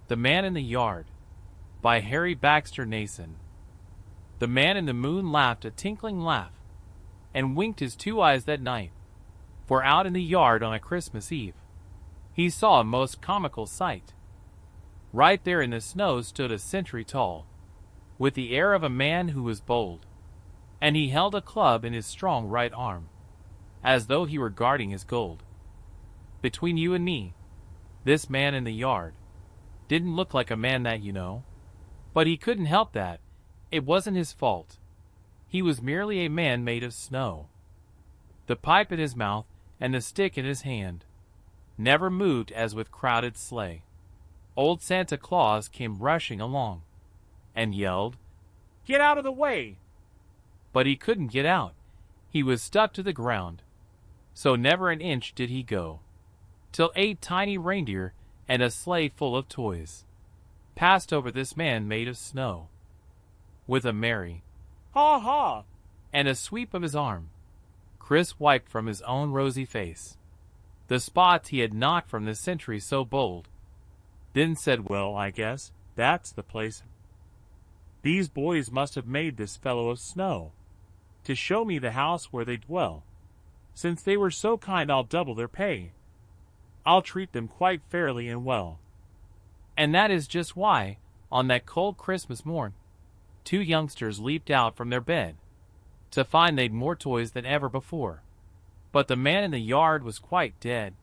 The Man in the Yard by Baxter Nason. The man in the moon laughed a tinkling laugh, and winked his two eyes that night, for out in the yard on a Christmas Eve, he saw a most comical sight. Right there in the snow stood a sentry tall, with the air of a man who was bold, and he held a club in his strong right arm, as though he were guarding his gold. Between you and me, this man in the yard didn't look like a man that you know, but he couldn't help that. It wasn't his fault. He was merely a man made of snow. The pipe in his mouth and the stick in his hand never moved as with crowded sleigh. Old Santa Claus came rushing along and yelled, "Get out of the way!" But he couldn't get out. He was stuck to the ground. So never an inch did he go, till 8 tiny reindeer and a sleigh full of toys passed over this man made of snow. With a merry "Ha ha!" and a sweep of his arm, Chris wiped from his own rosy face the spots he had knocked from the sentry so bold, then said, "Well, I guess that's the place. These boys must have made this fellow of snow to show me the house where they dwell. Since they were so kind, I'll double their pay. I'll treat them quite fairly and well." And that is just why, on that cold Christmas morn, 2 youngsters leaped out from their bed to find they'd more toys than ever before. But the man in the yard was quite dead.